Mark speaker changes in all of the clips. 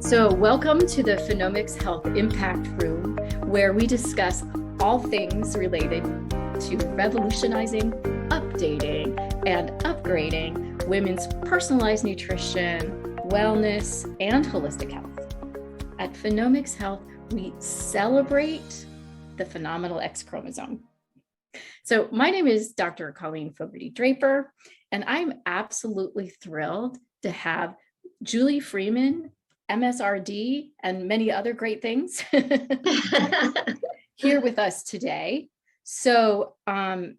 Speaker 1: So, welcome to the PhenomX Health Impact Room, where we discuss all things related to revolutionizing, updating, and upgrading women's personalized nutrition, wellness, and holistic health. At PhenomX Health, we celebrate the phenomenal X chromosome. So, my name is Dr. Colleen Fogarty Draper, and I'm absolutely thrilled to have Julie Freeman, MSRD, and many other great things here with us today. So I'm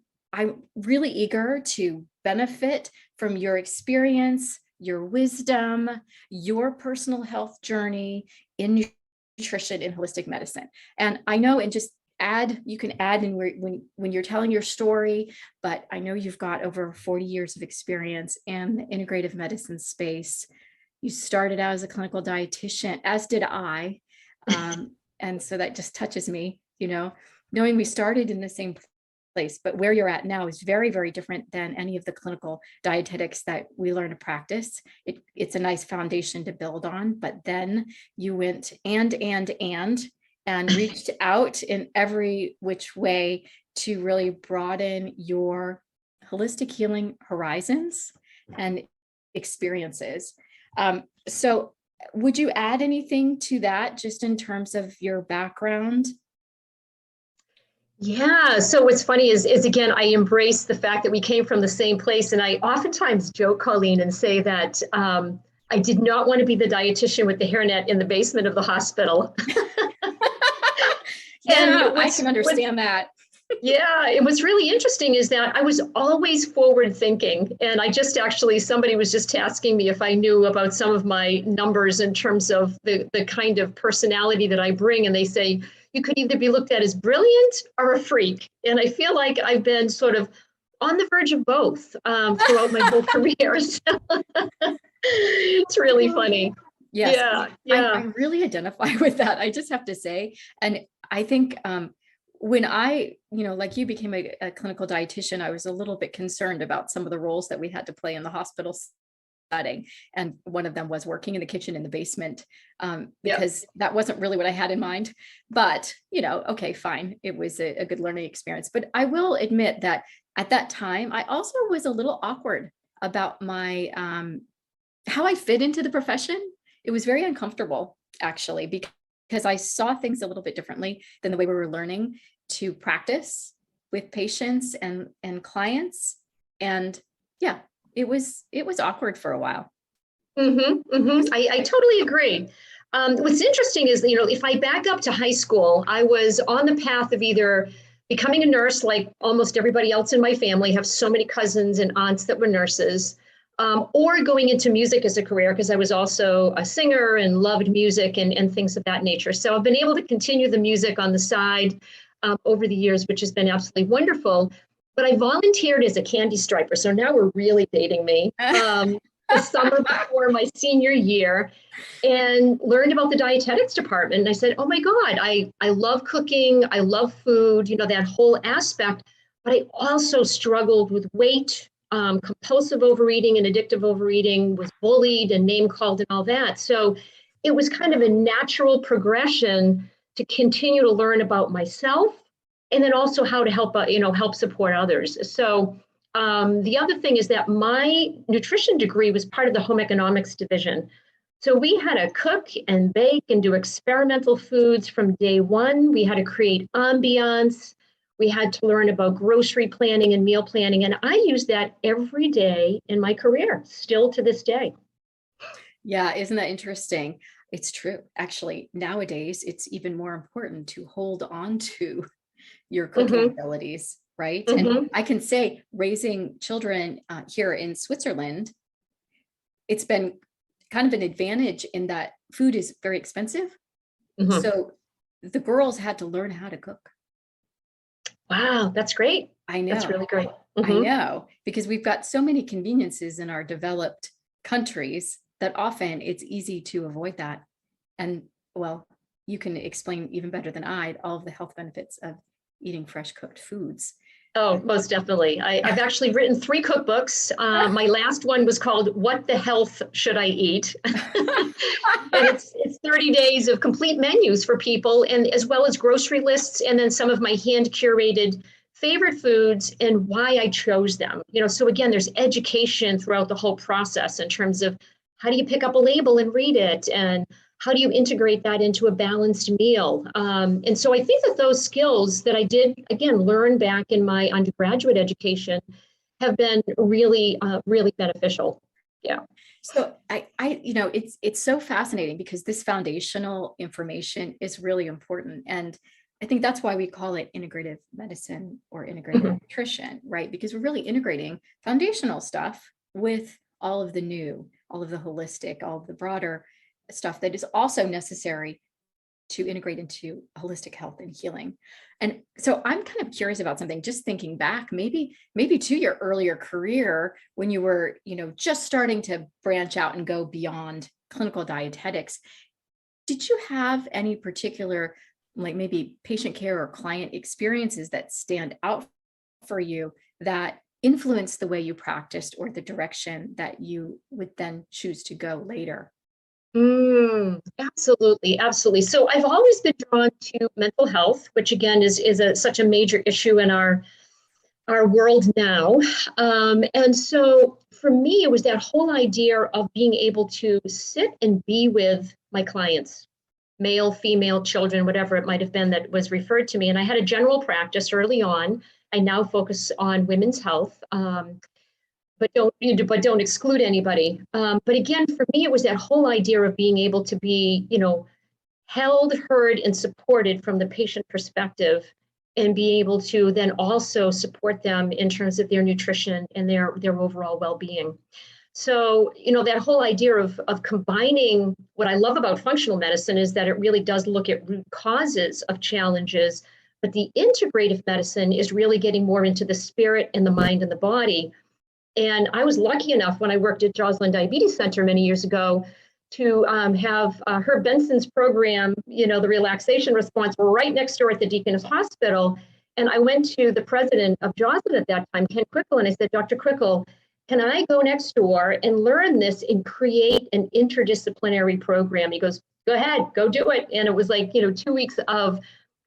Speaker 1: really eager to benefit from your experience, your wisdom, your personal health journey in nutrition and holistic medicine. And I know, and just add, you can add in when you're telling your story, but I know you've got over 40 years of experience in the integrative medicine space. You started out as a clinical dietitian, as did I. And so that just touches me, knowing we started in the same place, but where you're at now is very, very different than any of the clinical dietetics that we learn to practice. It's a nice foundation to build on, but then you went and reached out in every which way to really broaden your holistic healing horizons and experiences. So would you add anything to that just in terms of your background?
Speaker 2: Yeah. So what's funny is again, I embrace the fact that we came from the same place. And I oftentimes joke, Colleen, and say that I did not want to be the dietitian with the hairnet in the basement of the hospital.
Speaker 1: Yeah, I can understand that.
Speaker 2: Yeah, and what's really interesting is that I was always forward thinking. And somebody was just asking me if I knew about some of my numbers in terms of the kind of personality that I bring. And they say, you could either be looked at as brilliant or a freak. And I feel like I've been sort of on the verge of both throughout my whole career. So it's really funny.
Speaker 1: Yes,
Speaker 2: yeah.
Speaker 1: I really identify with that. I just have to say, and I think when I, like you became a clinical dietitian, I was a little bit concerned about some of the roles that we had to play in the hospital setting. And one of them was working in the kitchen in the basement, because that wasn't really what I had in mind. But, okay, fine. It was a good learning experience. But I will admit that at that time, I also was a little awkward about my, how I fit into the profession. It was very uncomfortable, actually, because I saw things a little bit differently than the way we were learning to practice with patients and clients. And yeah, it was awkward for a while.
Speaker 2: I totally agree. What's interesting is, if I back up to high school, I was on the path of either becoming a nurse, like almost everybody else in my family, have so many cousins and aunts that were nurses, or going into music as a career, because I was also a singer and loved music and things of that nature. So I've been able to continue the music on the side over the years, which has been absolutely wonderful. But I volunteered as a candy striper. So now we're really dating me. The summer before my senior year, and learned about the dietetics department. And I said, oh my God, I love cooking. I love food, that whole aspect. But I also struggled with weight, compulsive overeating and addictive overeating, was bullied and name called and all that. So it was kind of a natural progression to continue to learn about myself, and then also how to help support others. So the other thing is that my nutrition degree was part of the home economics division. So we had to cook and bake and do experimental foods from day one. We had to create ambiance. We had to learn about grocery planning and meal planning. And I use that every day in my career, still to this day.
Speaker 1: Yeah, isn't that interesting? It's true. Actually, nowadays, it's even more important to hold on to your cooking abilities, right? And I can say, raising children here in Switzerland, it's been kind of an advantage in that food is very expensive. So the girls had to learn how to cook.
Speaker 2: Wow, that's great.
Speaker 1: I know.
Speaker 2: That's really great.
Speaker 1: I know, because we've got so many conveniences in our developed countries that often it's easy to avoid that. And well, you can explain even better than I all of the health benefits of eating fresh cooked foods.
Speaker 2: Oh, most definitely. I've actually written 3 cookbooks. My last one was called "What the Health Should I Eat?" And it's 30 days of complete menus for people, and as well as grocery lists, and then some of my hand curated favorite foods and why I chose them. So again, there's education throughout the whole process in terms of how do you pick up a label and read it, and how do you integrate that into a balanced meal? And so I think that those skills that I did, again, learn back in my undergraduate education have been really, really beneficial. Yeah.
Speaker 1: So it's so fascinating because this foundational information is really important. And I think that's why we call it integrative medicine or integrative nutrition, right? Because we're really integrating foundational stuff with all of the new, all of the holistic, all of the broader stuff that is also necessary to integrate into holistic health and healing. And so I'm kind of curious about something, just thinking back, maybe to your earlier career when you were, just starting to branch out and go beyond clinical dietetics. Did you have any particular, like maybe patient care or client experiences that stand out for you that influence the way you practiced or the direction that you would then choose to go later?
Speaker 2: Absolutely, absolutely. So I've always been drawn to mental health, which again is such a major issue in our world now. And so for me, it was that whole idea of being able to sit and be with my clients, male, female, children, whatever it might have been that was referred to me. And I had a general practice early on. I now focus on women's health. But don't exclude anybody. But again, for me, it was that whole idea of being able to be, held, heard, and supported from the patient perspective, and be able to then also support them in terms of their nutrition and their overall well-being. So, that whole idea of combining, what I love about functional medicine is that it really does look at root causes of challenges, but the integrative medicine is really getting more into the spirit and the mind and the body. And I was lucky enough when I worked at Joslin Diabetes Center many years ago to have Herb Benson's program, the relaxation response, right next door at the Deaconess Hospital. And I went to the president of Joslin at that time, Ken Quickle, and I said, Dr. Quickle, can I go next door and learn this and create an interdisciplinary program? He goes, go ahead, go do it. And it was like, 2 weeks of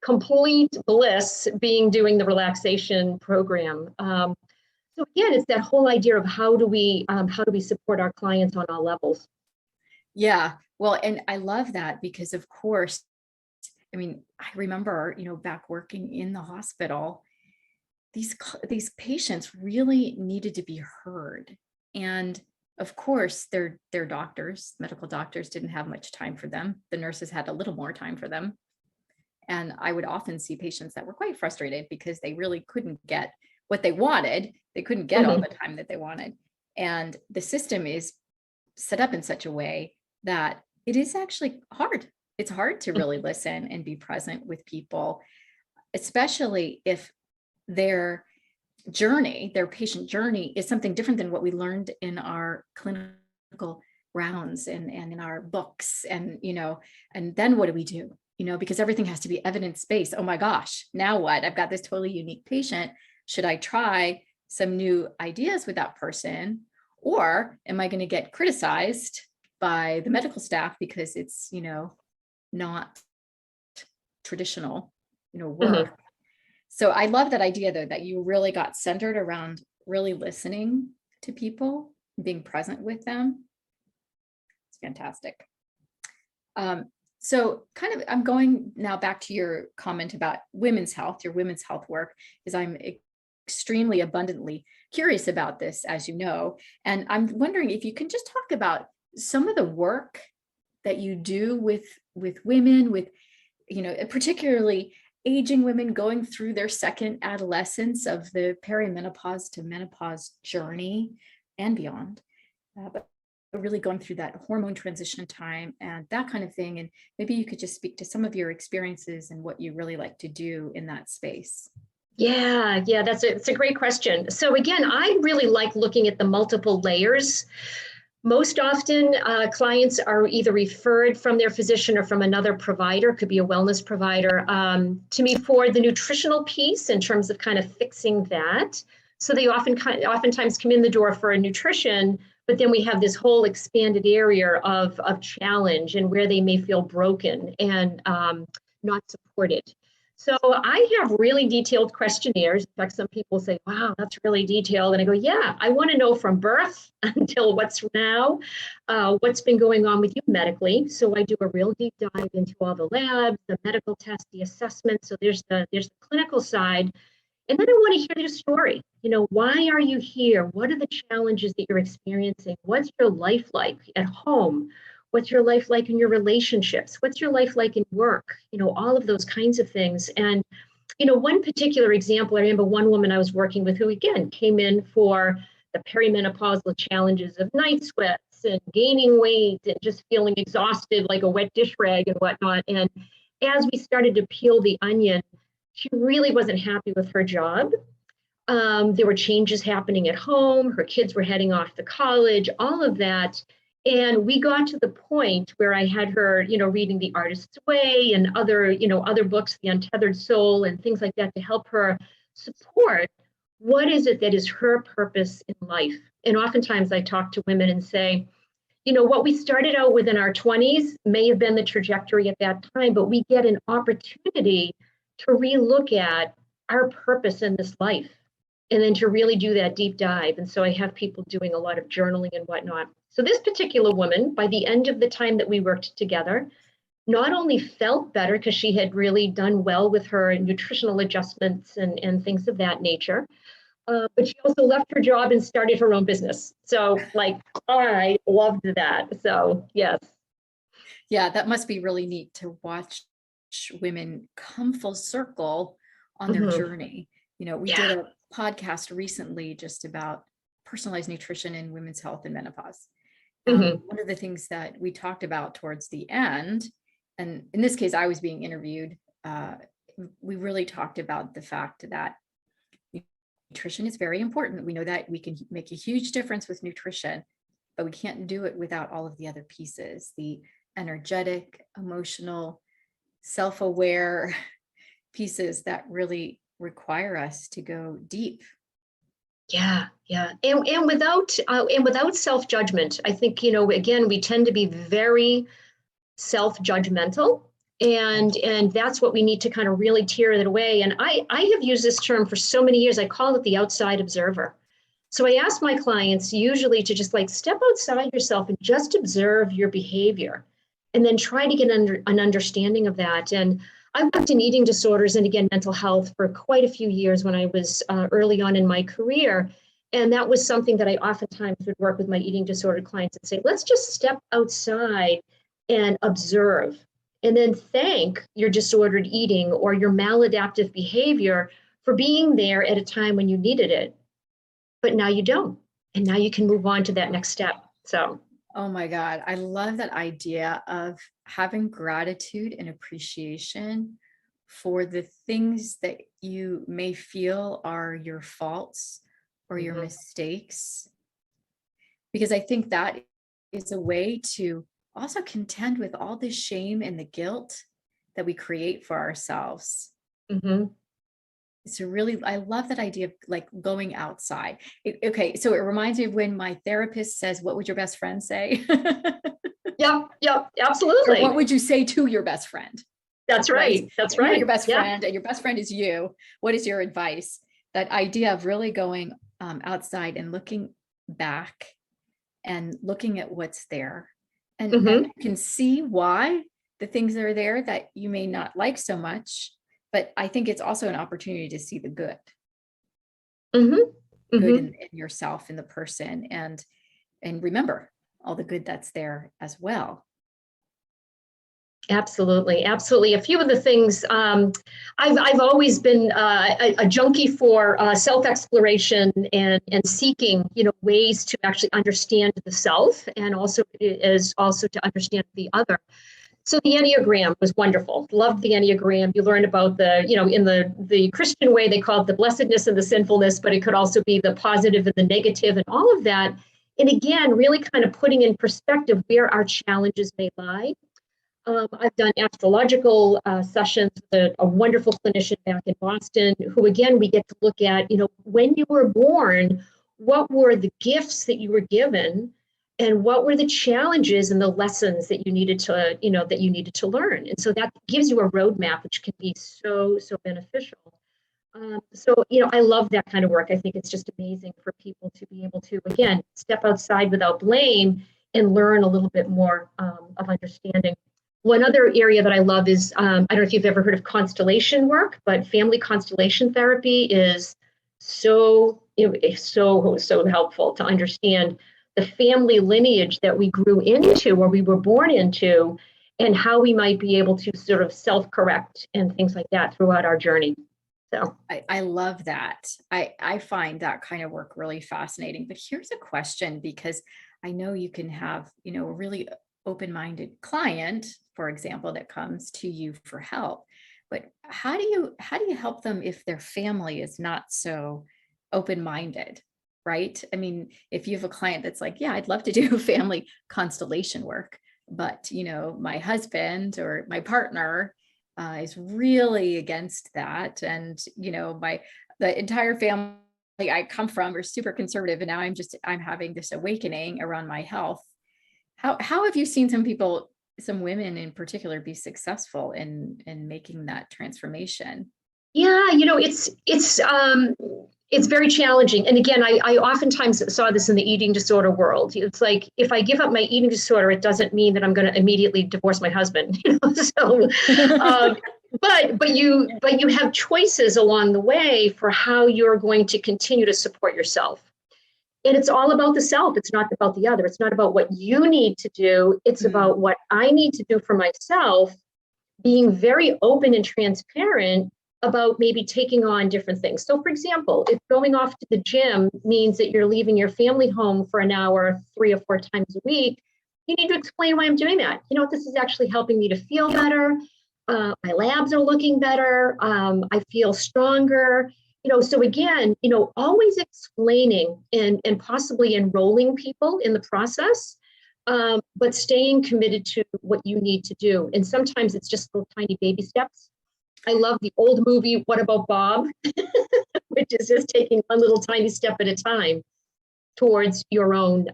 Speaker 2: complete bliss doing the relaxation program. So again, it's that whole idea of how do we support our clients on all levels.
Speaker 1: Yeah, well, and I love that because, of course, I remember, back working in the hospital, these patients really needed to be heard, and of course, their doctors, medical doctors, didn't have much time for them. The nurses had a little more time for them, and I would often see patients that were quite frustrated because they really couldn't get what they wanted. They couldn't get all the time that they wanted. And the system is set up in such a way that it is actually hard. It's hard to really listen and be present with people, especially if their patient journey is something different than what we learned in our clinical rounds and in our books. And, and then what do we do? Because everything has to be evidence-based. Oh my gosh, now what? I've got this totally unique patient. Should I try some new ideas with that person? Or am I going to get criticized by the medical staff because it's, not traditional, work? So I love that idea, though, that you really got centered around really listening to people, being present with them. It's fantastic. So kind of, I'm going now back to your comment about women's health, your women's health work, because I'm extremely abundantly curious about this, as you know. And I'm wondering if you can just talk about some of the work that you do with women, with, particularly aging women going through their second adolescence of the perimenopause to menopause journey and beyond. But really going through that hormone transition time and that kind of thing. And maybe you could just speak to some of your experiences and what you really like to do in that space.
Speaker 2: Yeah, it's a great question. So again, I really like looking at the multiple layers Most often, clients are either referred from their physician or from another provider, could be a wellness provider, to me for the nutritional piece in terms of kind of fixing that. So they oftentimes come in the door for a nutrition, but then we have this whole expanded area of challenge and where they may feel broken and not supported. So I have really detailed questionnaires. In fact, some people say, wow, that's really detailed. And I go, yeah, I want to know from birth until what's now, what's been going on with you medically. So I do a real deep dive into all the labs, the medical tests, the assessments. So there's the clinical side. And then I want to hear your story. Why are you here? What are the challenges that you're experiencing? What's your life like at home? What's your life like in your relationships? What's your life like in work? All of those kinds of things. And, one particular example, I remember one woman I was working with who, again, came in for the perimenopausal challenges of night sweats and gaining weight and just feeling exhausted like a wet dish rag and whatnot. And as we started to peel the onion, she really wasn't happy with her job. There were changes happening at home. Her kids were heading off to college, all of that. And we got to the point where I had her, reading The Artist's Way and other books, The Untethered Soul and things like that to help her support what is it that is her purpose in life. And oftentimes I talk to women and say, what we started out with in our 20s may have been the trajectory at that time, but we get an opportunity to relook at our purpose in this life and then to really do that deep dive. And so I have people doing a lot of journaling and whatnot. So this particular woman, by the end of the time that we worked together, not only felt better because she had really done well with her nutritional adjustments and things of that nature, but she also left her job and started her own business. So I loved that. So yes.
Speaker 1: Yeah, that must be really neat to watch women come full circle on their journey. We did a podcast recently just about personalized nutrition in women's health and menopause. One of the things that we talked about towards the end, and in this case, I was being interviewed, we really talked about the fact that nutrition is very important. We know that we can make a huge difference with nutrition, but we can't do it without all of the other pieces, the energetic, emotional, self-aware pieces that really require us to go deep.
Speaker 2: Yeah. And without self-judgment, I think, again, we tend to be very self-judgmental and that's what we need to kind of really tear it away. And I have used this term for so many years. I call it the outside observer. So I ask my clients usually to just step outside yourself and just observe your behavior and then try to get an understanding of that. And I worked in eating disorders and again, mental health for quite a few years when I was early on in my career. And that was something that I oftentimes would work with my eating disorder clients and say, let's just step outside and observe and then thank your disordered eating or your maladaptive behavior for being there at a time when you needed it. But now you don't. And now you can move on to that next step. So.
Speaker 1: Oh my God. I love that idea of having gratitude and appreciation for the things that you may feel are your faults or your mistakes. Because I think that is a way to also contend with all the shame and the guilt that we create for ourselves. It's I love that idea of going outside. Okay, so it reminds me of when my therapist says, what would your best friend say?
Speaker 2: Yep, absolutely.
Speaker 1: Or what would you say to your best friend?
Speaker 2: That's right. That's right.
Speaker 1: Your best friend, and your best friend is you. What is your advice? That idea of really going outside and looking back and looking at what's there. And you can see why the things that are there that you may not like so much. But I think it's also an opportunity to see the good. Good in yourself, in the person, and remember all the good that's there as well.
Speaker 2: Absolutely. A few of the things I've always been a junkie for self-exploration and seeking, ways to actually understand the self and also to understand the other. So the Enneagram was wonderful. Loved the Enneagram. You learn about in the Christian way, they call it the blessedness and the sinfulness, but it could also be the positive and the negative and all of that. And again, really kind of putting in perspective where our challenges may lie. I've done astrological sessions with a wonderful clinician back in Boston, who again, we get to look at, when you were born, what were the gifts that you were given, and what were the challenges and the lessons that you needed to learn. And so that gives you a roadmap, which can be so, so beneficial. I love that kind of work. I think it's just amazing for people to be able to, again, step outside without blame and learn a little bit more of understanding. One other area that I love is, I don't know if you've ever heard of constellation work, but family constellation therapy is so helpful to understand the family lineage that we grew into or we were born into, and how we might be able to sort of self-correct and things like that throughout our journey. So
Speaker 1: I love that. I find that kind of work really fascinating. But here's a question, because I know you can have, a really open-minded client, for example, that comes to you for help. But how do you help them if their family is not so open-minded, right? I mean, if you have a client that's like, yeah, I'd love to do family constellation work, but my husband or my partner is really against that, and the entire family I come from are super conservative, and now I'm having this awakening around my health. How have you seen some women in particular, be successful in making that transformation?
Speaker 2: yeah, it's very challenging. And again, I oftentimes saw this in the eating disorder world. It's like, if I give up my eating disorder, it doesn't mean that I'm going to immediately divorce my husband. So, but you have choices along the way for how you're going to continue to support yourself. And it's all about the self. It's not about the other. It's not about what you need to do. It's about what I need to do for myself, being very open and transparent about maybe taking on different things. So for example, if going off to the gym means that you're leaving your family home for an hour 3 or 4 times a week, you need to explain why I'm doing that. This is actually helping me to feel better. My labs are looking better. I feel stronger. So again, always explaining and possibly enrolling people in the process, but staying committed to what you need to do. And sometimes it's just little tiny baby steps. I love the old movie, What About Bob? Which is just taking one little tiny step at a time towards your own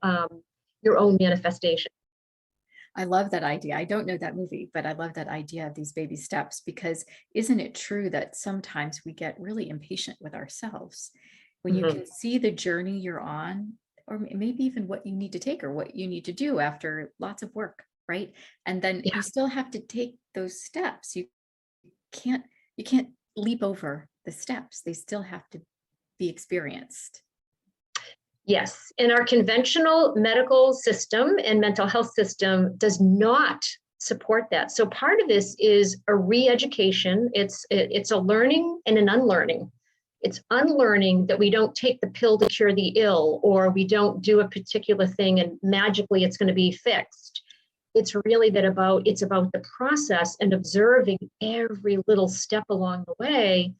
Speaker 2: manifestation.
Speaker 1: I love that idea. I don't know that movie, but I love that idea of these baby steps, because isn't it true that sometimes we get really impatient with ourselves when you can see the journey you're on, or maybe even what you need to take or what you need to do after lots of work, right? And then you still have to take those steps. You can't leap over the steps. They still have to be experienced.
Speaker 2: Yes, and our conventional medical system and mental health system does not support that. So part of this is a re-education. It's a learning and an unlearning. It's unlearning that we don't take the pill to cure the ill, or we don't do a particular thing and magically it's going to be fixed. It's really it's about the process and observing every little step along the way,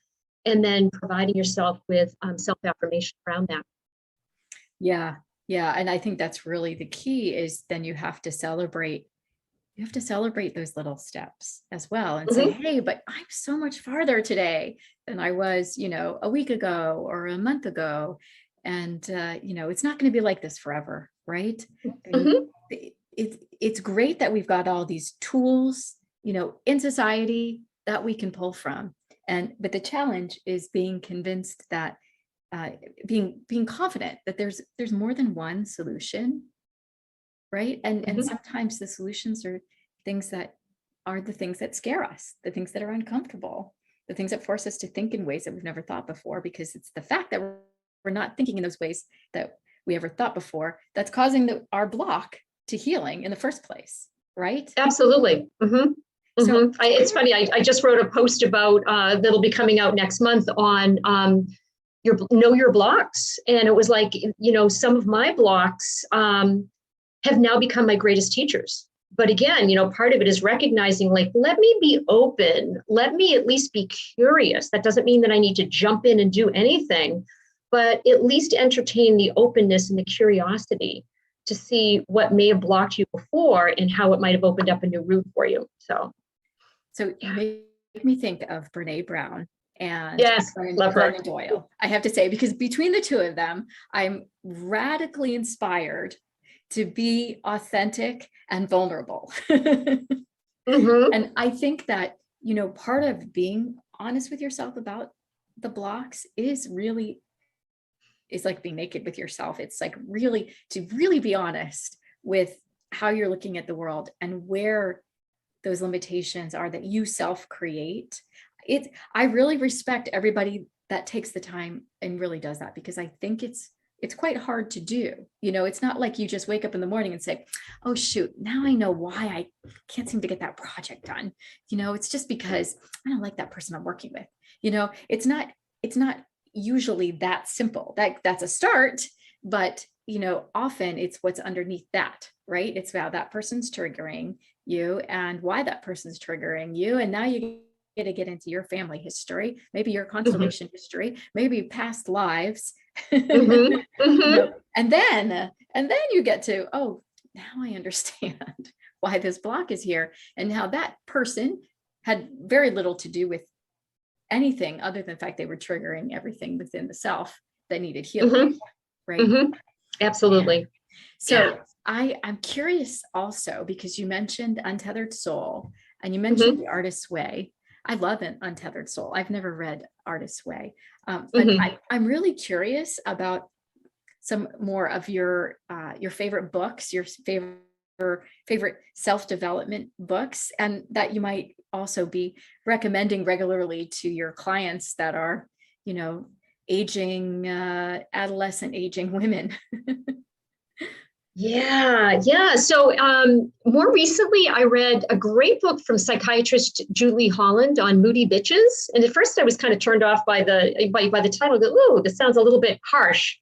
Speaker 2: and then providing yourself with self-affirmation around that.
Speaker 1: Yeah. And I think that's really the key, is then you have to celebrate those little steps as well, and say, hey, but I'm so much farther today than I was, a week ago or a month ago. And, it's not going to be like this forever. Right. It's great that we've got all these tools, in society that we can pull from. But the challenge is being convinced that, being confident that there's more than one solution, right? And sometimes the solutions are things that scare us, the things that are uncomfortable, the things that force us to think in ways that we've never thought before, because it's the fact that we're not thinking in those ways that we ever thought before that's causing our block to healing in the first place, right?
Speaker 2: Absolutely. So it's funny. I just wrote a post about that'll be coming out next month on your blocks. And it was like, some of my blocks have now become my greatest teachers. But again, part of it is recognizing, like, let me be open. Let me at least be curious. That doesn't mean that I need to jump in and do anything, but at least entertain the openness and the curiosity to see what may have blocked you before and how it might have opened up a new route for you. So
Speaker 1: you make me think of Brene Brown and
Speaker 2: yes, love her.
Speaker 1: Glennon Doyle, I have to say, because between the two of them, I'm radically inspired to be authentic and vulnerable.
Speaker 2: Mm-hmm.
Speaker 1: And I think that, part of being honest with yourself about the blocks is like being naked with yourself. It's like to really be honest with how you're looking at the world and where those limitations are that you self-create. I really respect everybody that takes the time and really does that, because I think it's quite hard to do. It's not like you just wake up in the morning and say, oh shoot, now I know why I can't seem to get that project done. It's just because I don't like that person I'm working with. It's not usually that simple. That's a start, but often it's what's underneath that, right? It's about that person's triggering you and why that person's triggering you. And now you get to get into your family history, maybe your constellation history, maybe past lives.
Speaker 2: Mm-hmm. Mm-hmm.
Speaker 1: And then you get to, oh, now I understand why this block is here and how that person had very little to do with anything other than the fact they were triggering everything within the self that needed healing.
Speaker 2: Mm-hmm.
Speaker 1: Right.
Speaker 2: Mm-hmm. Absolutely.
Speaker 1: So I'm curious also, because you mentioned Untethered Soul and you mentioned The Artist's Way. I love an Untethered Soul. I've never read Artist's Way, but I'm really curious about some more of your favorite books, your favorite self-development books, and that you might also be recommending regularly to your clients that are, aging, adolescent aging women.
Speaker 2: Yeah. So more recently, I read a great book from psychiatrist Julie Holland on moody bitches. And at first I was kind of turned off by the title. Oh, this sounds a little bit harsh.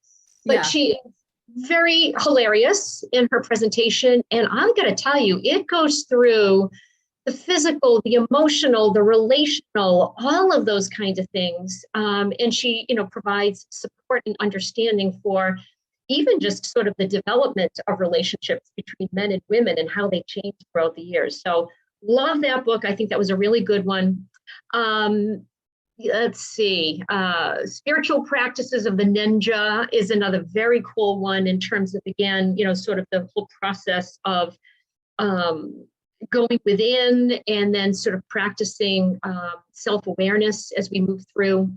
Speaker 2: But she is very hilarious in her presentation. And I'm going to tell you, it goes through the physical, the emotional, the relational, all of those kinds of things. And she, provides support and understanding for even just sort of the development of relationships between men and women and how they change throughout the years. So love that book. I think that was a really good one. Let's see. Spiritual Practices of the Ninja is another very cool one in terms of, again, sort of the whole process of going within and then sort of practicing self-awareness as we move through.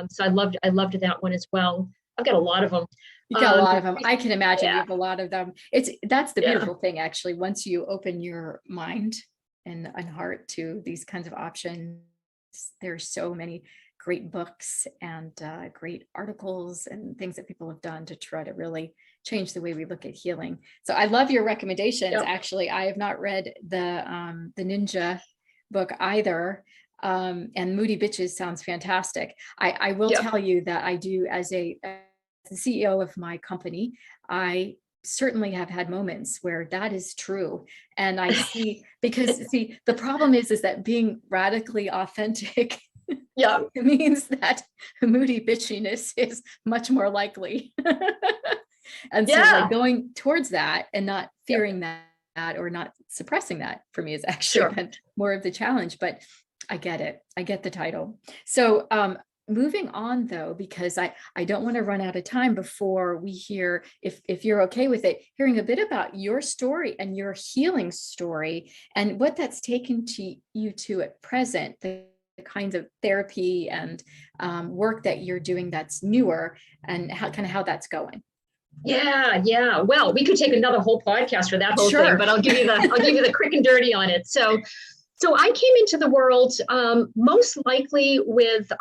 Speaker 2: So I loved that one as well. I've got a lot of them.
Speaker 1: You got a lot of them. I can imagine you have a lot of them. That's the beautiful thing, actually. Once you open your mind and heart to these kinds of options, there's so many great books and great articles and things that people have done to try to really change the way we look at healing. So I love your recommendations. Yep. Actually, I have not read the Ninja book either. And Moody Bitches sounds fantastic. I will tell you that I do, as the CEO of my company, I certainly have had moments where that is true. And I see, because the problem is that being radically authentic it means that moody bitchiness is much more likely. And so like going towards that and not fearing that or not suppressing that for me is actually been more of the challenge, but I get it. I get the title. So moving on though, because I don't want to run out of time before we hear, if you're okay with it, hearing a bit about your story and your healing story and what that's taken to you to at present, the kinds of therapy and work that you're doing that's newer and how that's going.
Speaker 2: Yeah. Well, we could take another whole podcast for that whole thing, but I'll give you the quick and dirty on it. So I came into the world most likely with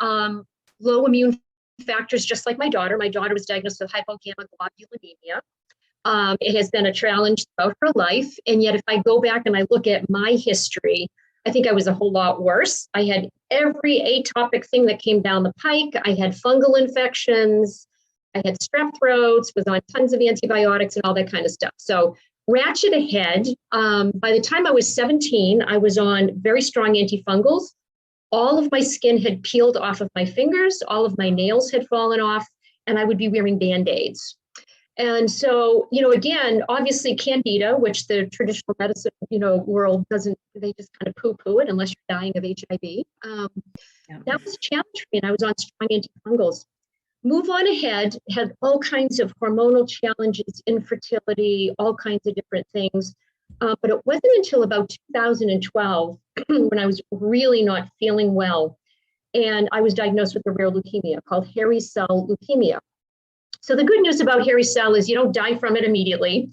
Speaker 2: low immune factors, just like my daughter. My daughter was diagnosed with hypogammaglobulinemia. It has been a challenge throughout her life. And yet, if I go back and I look at my history, I think I was a whole lot worse. I had every atopic thing that came down the pike. I had fungal infections. I had strep throats, was on tons of antibiotics and all that kind of stuff. So ratchet ahead. By the time I was 17, I was on very strong antifungals. All of my skin had peeled off of my fingers. All of my nails had fallen off. and I would be wearing Band-Aids. And so, again, obviously Candida, which the traditional medicine, world doesn't, they just kind of poo-poo it unless you're dying of HIV. That was a challenge for me, and I was on strong antifungals. Move on ahead, had all kinds of hormonal challenges, infertility, all kinds of different things. But it wasn't until about 2012 when I was really not feeling well, and I was diagnosed with a rare leukemia called hairy cell leukemia. So the good news about hairy cell is you don't die from it immediately.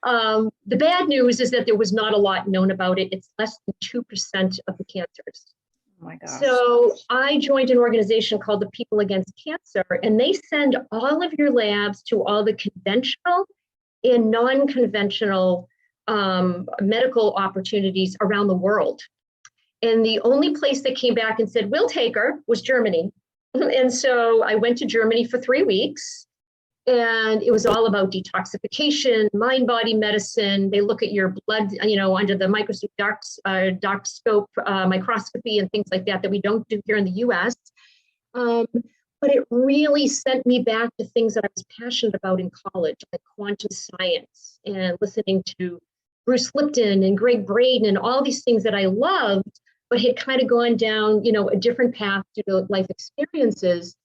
Speaker 2: The bad news is that there was not a lot known about it. It's less than 2% of the cancers.
Speaker 1: Oh my gosh.
Speaker 2: So I joined an organization called the People Against Cancer, and they send all of your labs to all the conventional and non-conventional medical opportunities around the world. And the only place that came back and said, we'll take her, was Germany. And so I went to Germany for 3 weeks, and it was all about detoxification, mind-body medicine. They look at your blood, under the microscope, microscopy and things like that, that we don't do here in the US. But it really sent me back to things that I was passionate about in college, like quantum science and listening to Bruce Lipton and Greg Braden and all these things that I loved, but had kind of gone down, a different path due to life experiences.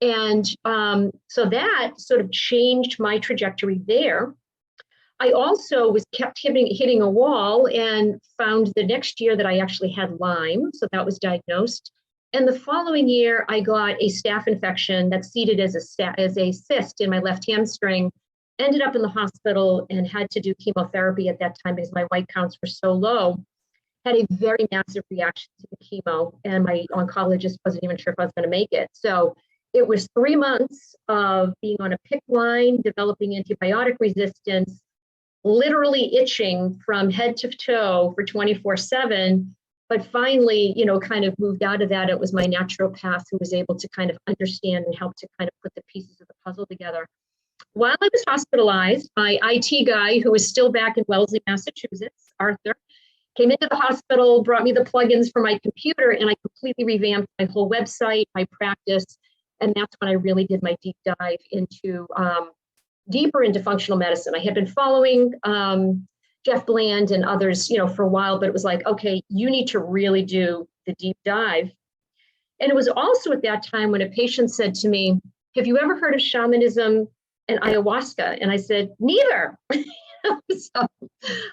Speaker 2: And so that sort of changed my trajectory there. I also was kept hitting a wall and found the next year that I actually had Lyme. So that was diagnosed. And the following year, I got a staph infection that seeded as a cyst in my left hamstring, ended up in the hospital and had to do chemotherapy at that time because my white counts were so low. Had a very massive reaction to the chemo, and my oncologist wasn't even sure if I was going to make it. So it was 3 months of being on a PICC line, developing antibiotic resistance, literally itching from head to toe for 24/7. But finally, kind of moved out of that. It was my naturopath who was able to kind of understand and help to kind of put the pieces of the puzzle together. While I was hospitalized, my IT guy, who was still back in Wellesley, Massachusetts, Arthur, came into the hospital, brought me the plugins for my computer, and I completely revamped my whole website, my practice. And that's when I really did my deep dive into deeper into functional medicine. I had been following Jeff Bland and others, for a while, but it was like, okay, you need to really do the deep dive. And it was also at that time when a patient said to me, have you ever heard of shamanism and ayahuasca? And I said, neither. So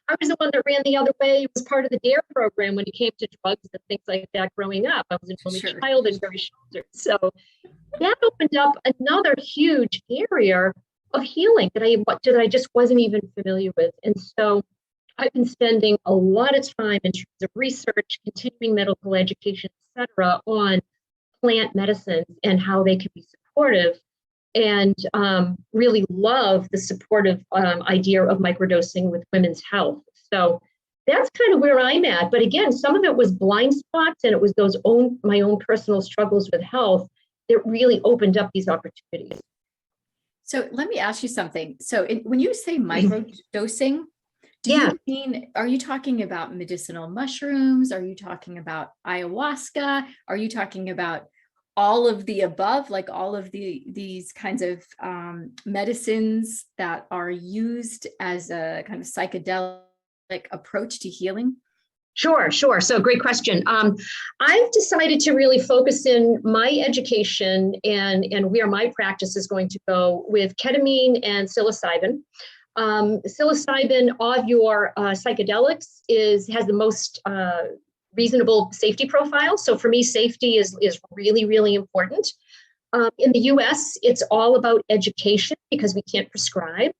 Speaker 2: I was the one that ran the other way. It was part of the DARE program when it came to drugs and things like that growing up. I was an only child and very sheltered. So that opened up another huge area of healing that I just wasn't even familiar with. And so I've been spending a lot of time in terms of research, continuing medical education, et cetera, on plant medicines and how they can be supportive. And really love the supportive idea of microdosing with women's health. So that's kind of where I'm at. But again, some of it was blind spots, and it was my own personal struggles with health that really opened up these opportunities.
Speaker 1: So let me ask you something. So when you say microdosing, are you talking about medicinal mushrooms? Are you talking about ayahuasca? Are you talking about all of the above, like all of these kinds of medicines that are used as a kind of psychedelic approach to healing?
Speaker 2: Sure. So great question. I've decided to really focus in my education and where my practice is going to go with ketamine and psilocybin. Psilocybin of your psychedelics has the most reasonable safety profile. So for me, safety is really, really important. In the US, it's all about education because we can't prescribe.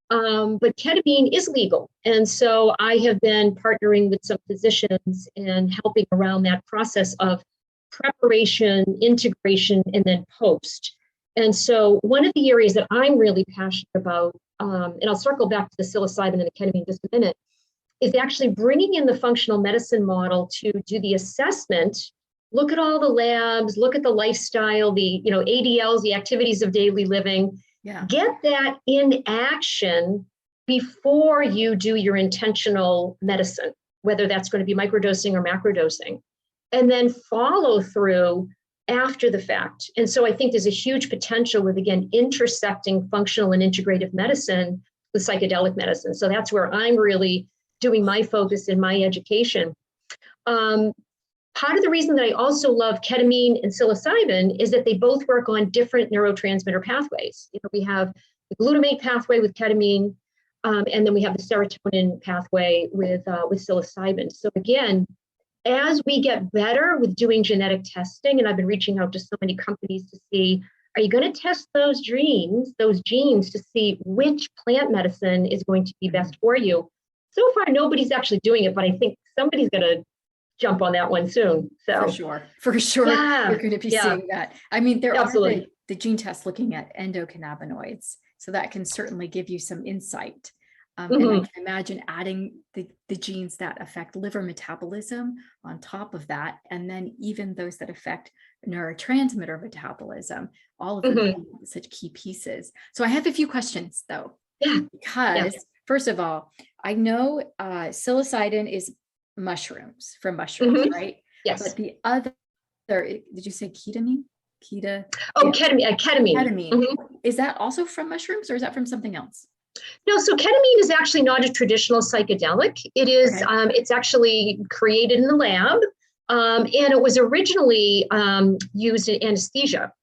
Speaker 2: But ketamine is legal. And so I have been partnering with some physicians and helping around that process of preparation, integration, and then post. And so one of the areas that I'm really passionate about, and I'll circle back to the psilocybin and the ketamine in just a minute, is actually bringing in the functional medicine model to do the assessment, look at all the labs, look at the lifestyle, the ADLs, the activities of daily living, get that in action before you do your intentional medicine, whether that's going to be microdosing or macrodosing, and then follow through after the fact. And so I think there's a huge potential with, again, intersecting functional and integrative medicine with psychedelic medicine. So that's where I'm really doing my focus in my education. Part of the reason that I also love ketamine and psilocybin is that they both work on different neurotransmitter pathways. We have the glutamate pathway with ketamine, and then we have the serotonin pathway with psilocybin. So again, as we get better with doing genetic testing, and I've been reaching out to so many companies to see, are you going to test those genes to see which plant medicine is going to be best for you? So far, nobody's actually doing it, but I think somebody's going to jump on that one soon. So
Speaker 1: for sure,
Speaker 2: yeah,
Speaker 1: you're going to be seeing that. I mean, there are the gene tests looking at endocannabinoids, so that can certainly give you some insight. And I can imagine adding the genes that affect liver metabolism on top of that, and then even those that affect neurotransmitter metabolism, all of them such key pieces. So I have a few questions though, because first of all, I know psilocybin is mushrooms, right?
Speaker 2: Yes.
Speaker 1: But the other, did you say ketamine?
Speaker 2: Ketamine. Ketamine.
Speaker 1: Is that also from mushrooms, or is that from something else?
Speaker 2: No, so ketamine is actually not a traditional psychedelic. It is, it's actually created in the lab, and it was originally used in anesthesia.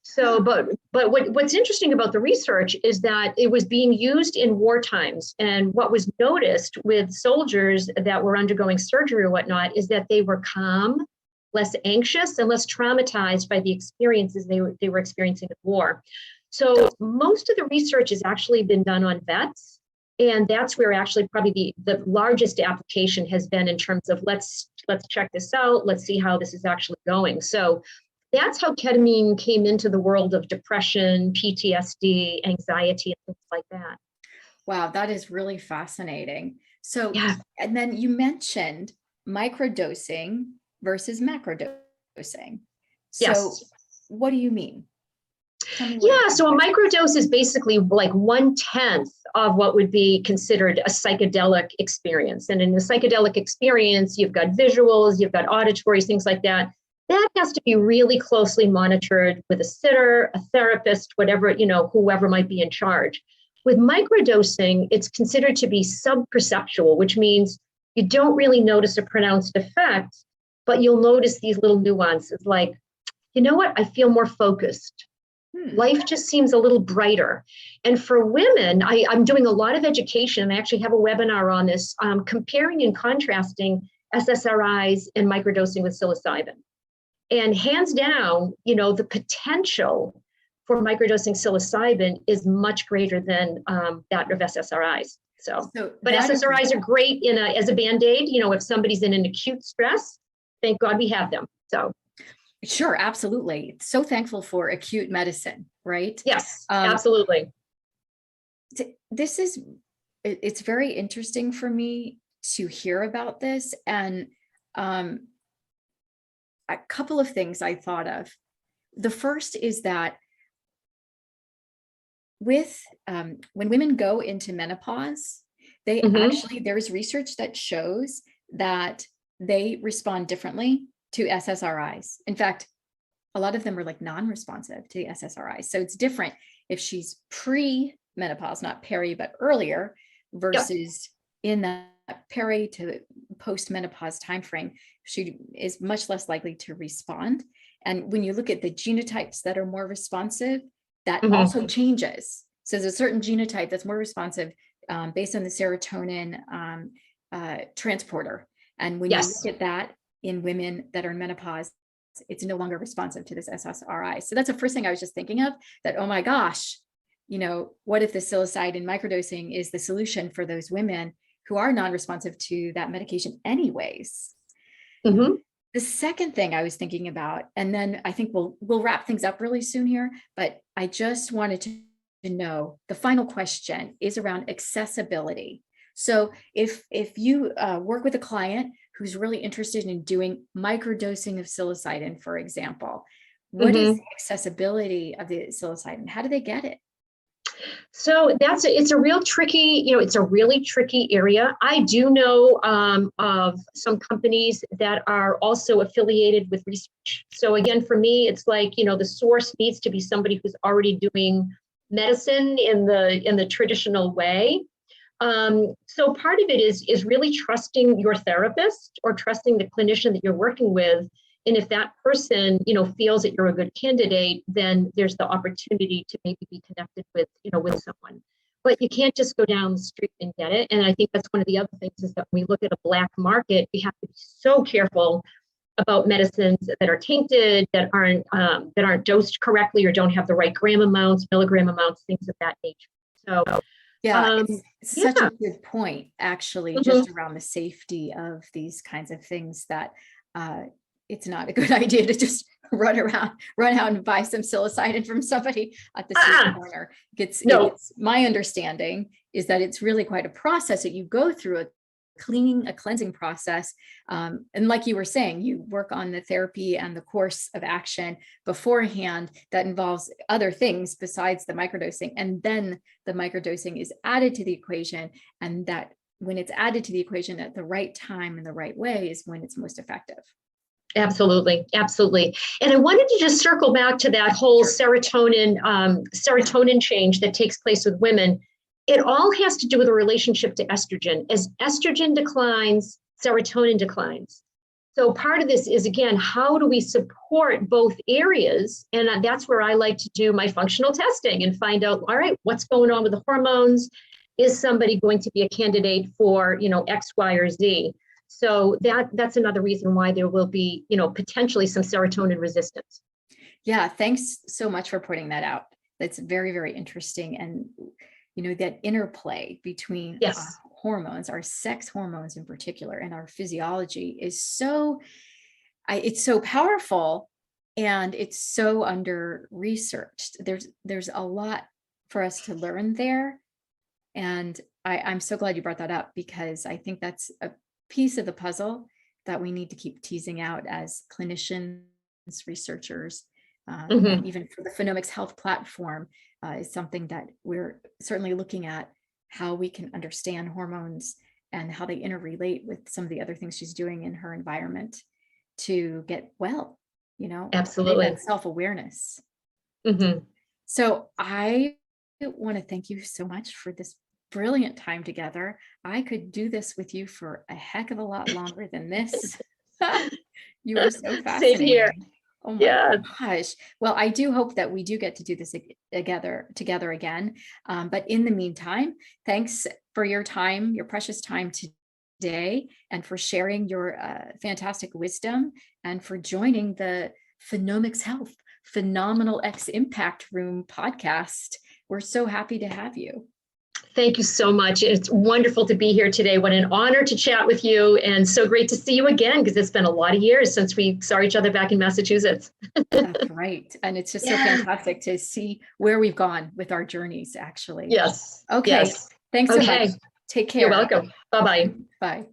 Speaker 2: So, but what's interesting about the research is that it was being used in war times. And what was noticed with soldiers that were undergoing surgery or whatnot is that they were calm, less anxious, and less traumatized by the experiences they were experiencing in war. So most of the research has actually been done on vets. And that's where actually probably the largest application has been in terms of let's check this out. Let's see how this is actually going. So that's how ketamine came into the world of depression, PTSD, anxiety, and things like that.
Speaker 1: Wow, that is really fascinating. So, and then you mentioned microdosing versus macrodosing. So what do you mean?
Speaker 2: Yeah, so a microdose is basically like 1/10 of what would be considered a psychedelic experience. And in the psychedelic experience, you've got visuals, you've got auditories, things like that. That has to be really closely monitored with a sitter, a therapist, whatever, whoever might be in charge. With microdosing, it's considered to be subperceptual, which means you don't really notice a pronounced effect, but you'll notice these little nuances like, you know what, I feel more focused. Life just seems a little brighter. And for women, I'm doing a lot of education. I actually have a webinar on this, comparing and contrasting SSRIs and microdosing with psilocybin. And hands down, the potential for microdosing psilocybin is much greater than that of SSRIs. But SSRIs are great as a Band-Aid. If somebody's in an acute stress, thank God we have them. So.
Speaker 1: Sure, absolutely. So thankful for acute medicine, right?
Speaker 2: Yes, absolutely.
Speaker 1: It's very interesting for me to hear about this. And a couple of things I thought of. The first is that when women go into menopause, there's research that shows that they respond differently to SSRIs. In fact, a lot of them are like non-responsive to the SSRIs. So it's different if she's pre-menopause, not peri, but earlier, versus in that peri to post-menopause timeframe, she is much less likely to respond. And when you look at the genotypes that are more responsive, that also changes. So there's a certain genotype that's more responsive based on the serotonin transporter. And when you look at that, in women that are in menopause, it's no longer responsive to this SSRI. So that's the first thing I was just thinking of, that, oh my gosh, what if the psilocybin microdosing is the solution for those women who are non-responsive to that medication anyways? The second thing I was thinking about, and then I think we'll wrap things up really soon here, but I just wanted to know, the final question is around accessibility. So if you work with a client who's really interested in doing microdosing of psilocybin, for example, what is the accessibility of the psilocybin? How do they get it?
Speaker 2: So it's a real tricky, it's a really tricky area. I do know of some companies that are also affiliated with research. So again, for me, it's like, the source needs to be somebody who's already doing medicine in the traditional way. So part of it is really trusting your therapist or trusting the clinician that you're working with. And if that person, feels that you're a good candidate, then there's the opportunity to maybe be connected with someone. But you can't just go down the street and get it. And I think that's one of the other things is that when we look at a black market, we have to be so careful about medicines that are tainted, that aren't dosed correctly or don't have the right gram amounts, milligram amounts, things of that nature. So
Speaker 1: yeah, it's such
Speaker 2: yeah.
Speaker 1: a good point, actually,
Speaker 2: Mhm.
Speaker 1: just around the safety of these kinds of things that it's not a good idea to just run out and buy some psilocybin from somebody at the street corner.
Speaker 2: No.
Speaker 1: It's my understanding is that it's really quite a process that you go through, a cleansing process. And like you were saying, you work on the therapy and the course of action beforehand that involves other things besides the microdosing. And then the microdosing is added to the equation. And that when it's added to the equation at the right time and the right way is when it's most effective.
Speaker 2: Absolutely. Absolutely. And I wanted to just circle back to that whole serotonin change that takes place with women. It all has to do with a relationship to estrogen. As estrogen declines, serotonin declines. So part of this is, again, how do we support both areas? And that's where I like to do my functional testing and find out, all right, what's going on with the hormones? Is somebody going to be a candidate for, X, Y, or Z? So that's another reason why there will be, potentially some serotonin resistance.
Speaker 1: Yeah, thanks so much for pointing that out. That's very, very interesting. And, that interplay between
Speaker 2: Yes.
Speaker 1: hormones, our sex hormones in particular, and our physiology is it's so powerful and it's so under researched. There's a lot for us to learn there. And I'm so glad you brought that up because I think that's a piece of the puzzle that we need to keep teasing out as clinicians, researchers, and even for the PhenomX Health platform is something that we're certainly looking at how we can understand hormones and how they interrelate with some of the other things she's doing in her environment to get well,
Speaker 2: Absolutely.
Speaker 1: that self-awareness.
Speaker 2: Mm-hmm.
Speaker 1: So I want to thank you so much for this brilliant time together. I could do this with you for a heck of a lot longer than this. You are so fascinating.
Speaker 2: Same here.
Speaker 1: Oh my gosh. Well, I do hope that we do get to do this together again. But in the meantime, thanks for your time, your precious time today, and for sharing your fantastic wisdom and for joining the PhenomX Health PhenomX Impact Room podcast. We're so happy to have you.
Speaker 2: Thank you so much. It's wonderful to be here today. What an honor to chat with you, and so great to see you again because it's been a lot of years since we saw each other back in Massachusetts.
Speaker 1: That's right. And it's just so fantastic to see where we've gone with our journeys, actually.
Speaker 2: Yes.
Speaker 1: Okay.
Speaker 2: Yes.
Speaker 1: Thanks so much. Take care.
Speaker 2: You're welcome. Bye-bye.
Speaker 1: Bye.